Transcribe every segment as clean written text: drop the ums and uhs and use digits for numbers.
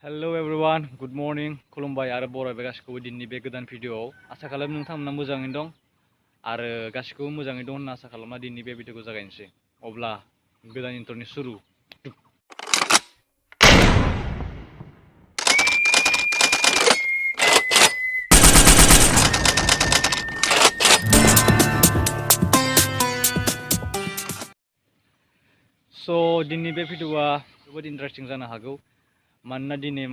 Hello everyone, good morning. खुलुमबाय आरो बरायबाय गासिखौबो दिननि बे गोदान भिडियोआव आसा खालामो नोंथांमोना मोजाङैनो दं आरो गासिखौबो मोजाङै दं होनना आसा खालामना दिननि बे भिडियोखौ जागायनोसै। अब्ला गोदान इन्ट्र'नि सुरु। दिननि बे भिडियोआ जोबोद इन्टारेस्टिं जानो हागौ मानोना दिनै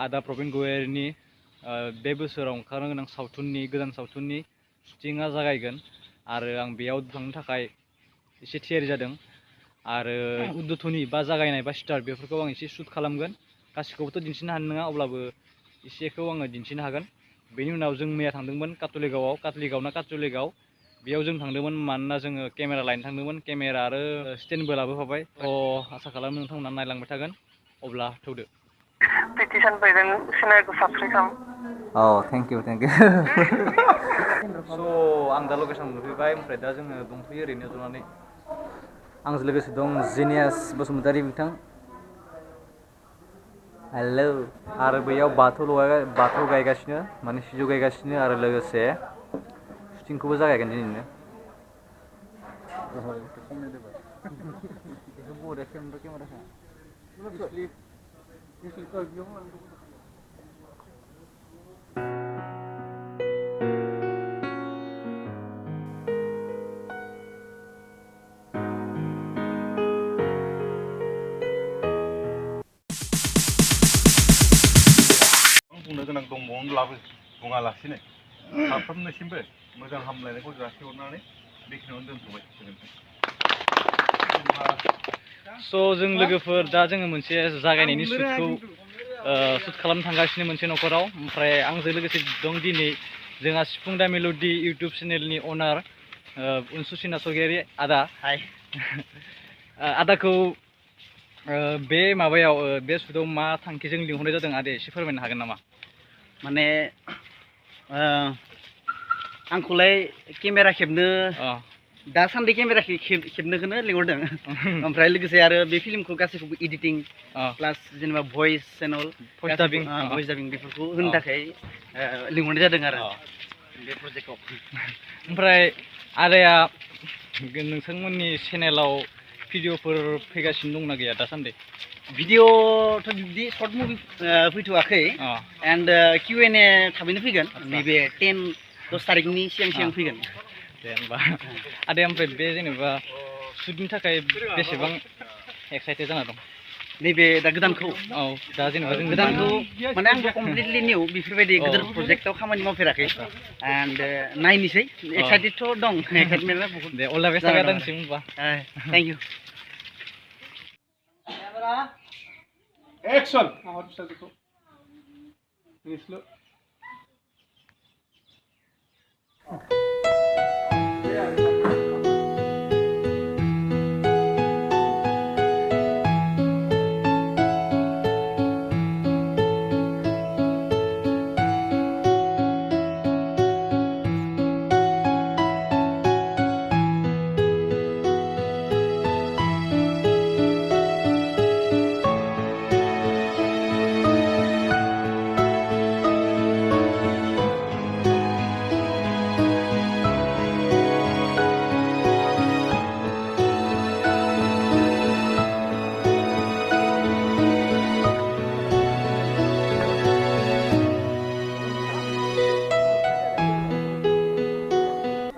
आदा प्रबिन गयारिनि बे बोसोराव ओंखारनो गोनां सावथुननि गोदान सावथुननि शुटिंआ जागायगोन आरो आं बेयाव थांनो थाखाय एसे थियारि जादों आरो उद्दथनि बा जागायनाय बा स्टार्ट बेफोरखौ आं एसे शुट खालामगोन। गासिखौबोथ' दिन्थिनो हानाय नङा, अब्लाबो एसेखौ आङो दिन्थिनो हागोन। बेनि उनाव जों मैया थांदोंमोन काटलिगाव बेयाव जों थांदोंमोन मानोना जोङो केमेरा लायनो थांदोंमोन, केमेरा आरो स्टेन्डबो लाबोफाबाय। आसा खालामो नोंथांमोना नायलांबाय थागोन। अब्ला थौदो। पिटिसन फैदों सिनारिखौ साबस्क्राइब खालाम। थेंक इउ आं दा लकेसनाव नुफैबाय, ओमफ्राय दा जोङो दंफैयो ओरैनो जनानै। आंजों लोगोसे दं जेनियास बसुमतारी बिथां। हेलौ। आरो बैयाव बाथौ गायगासिनो, माने सिजौ गायगासिनो आरो लोगोसे शुटिंखौबो जागायगोन दिनैनो। बुंनो गोनां दंबावोब्लाबो बुङालासिनो साफ्रोमनिसिमबो मोजां हामलायनायखौ जासिहरनानै बेखिनियावनो दोनथ'बाय। जों लोगोफोर दा जोङो मोनसे जागायनायनि शुटखौ शुट खालामनो थांगासिनो मोनसे न'खराव। ओमफ्राय आंजों लोगोसे दं दिनै जोंहा सिफुं दा मेल'डि इउटुब चेनेलनि अनार अनसुसि नार्जारि आदा। आदाखौ बे माबायाव बे शुटआव मा थांखिजों लिंहरनाय जादों आदाया एसे फोरमायनो हागोन नामा? माने आंखौलाय केमेरा खेबनो दासान्दि केमेरा खेबनोखौनो लिंहरदों। ओमफ्राय लोगोसे आरो बे फिल्मखौ गासैखौबो एडिटिं प्लास जेनेबा भइस चेनेल भइस डाबिं बेफोरखौ होनो थाखाय लिंहरनाय जादों आरो बे प्रजेक्टआव। ओमफ्राय आदाया नोंथांमोननि चेनेलाव भिडिअफोर फैगासिनो दंना गैया दासान्दि? भिडिअ'थ' बिदि सर्ट मुभि फैथ'वाखै, एन्ड Q&A थाबैनो फैगोन। नैबे 10 थारिखनि सिगां फैगोन। दे होमबा आदाया ओमफ्राय बे जेनेबा शुटनि थाखाय बेसेबां एक्साइटेड जाना दं? नैबे दा गोदानखौ दा जेनेबा जों गोदानखौ माने आंबो कमप्लिटलि निउ, बेफोरबायदि गिदिर प्रजेक्टआव खामानि मावफेराखै, एन्ड नायनोसै। एक्साइटेडथ' दं, एक्साइटमेन्टआ बहुत। दे अल दा बेस्ट जादोंसिम होमबा। Thank you. एक्सन माहर फिसाजोखौ निस्ल'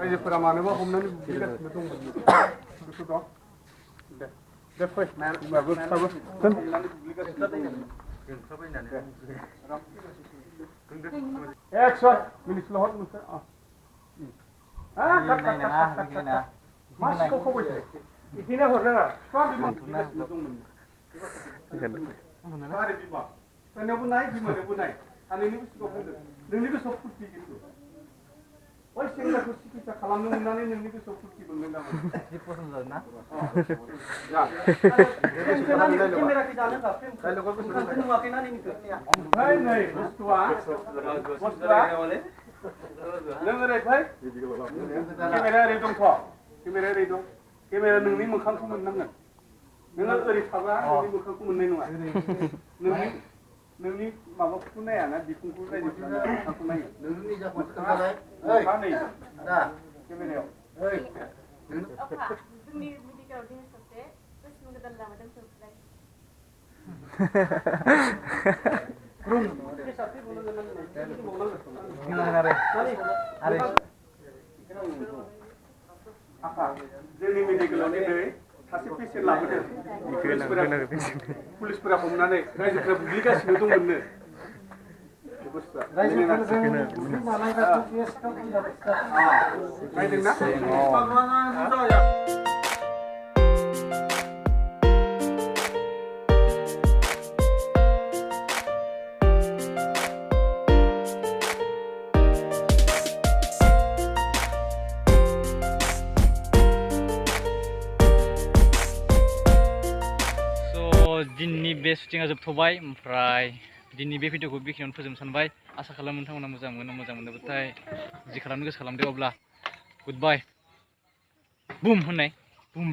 रायजोफोरा मानोबा हमनानै बुजिगासिनो दंमोन। दुखु दं। दे फै माबाबो फिसाबो दोन। एक्सन मिनिस्ल' हर नोंसोर। मा सिखाव खावबाय थायो? बेखिनिया हरनाङा। बिफाङा दंमोन। मारै बिमा? सोरनियावबो नाय, बिमानियावबो नाय। सानैनिबो सिगाङाव बुंदों। नोंनि गोसोआव फुरथि खिन्थु बै सेंग्राखौ सिकित्सा खालामनो मोननानै नोंनि गोसोआव फुरथि मोनदों नामा? पसन्द जादों ना? ओमफ्राय नै बुस्थुआ नों ओरै फै। केमेराया ओरै दंथ', केमेराया ओरै दं। केमेरा नोंनि मोखांखौ मोननांगोन। नोङो ओरै थाबा नोंनि मोखांखौ मोननाय नङा। नोंनि माबाखौ नायाना बिखुंखौ नायजोबना आंखौ नायो नोंनि जाखौ मोखाङा नै दा केमेरायाव जोंनि मेडिकेलाव दिनै सासे गोसोम गोदान लाबोदों सरप्राइज जोंनि मेडिकेलाव दिनै सासे पेसेन्ट लाबोदों पुलिसफोरा हमनानै रायजोफोरा बुग्लिगासिनो दंमोननो नायदोंना दिननि बे शुटिंआ जोबथ'बाय ओमफ्राय दिननि बे भिडिअखौ बेखिनियावनो फोजोबनो सानबाय आसा खालामो नोंथांमोना मोजां मोनोबाथाय जि खालामनो गोसो खालामदो अब्ला गुड बाय बुम होननाय बुम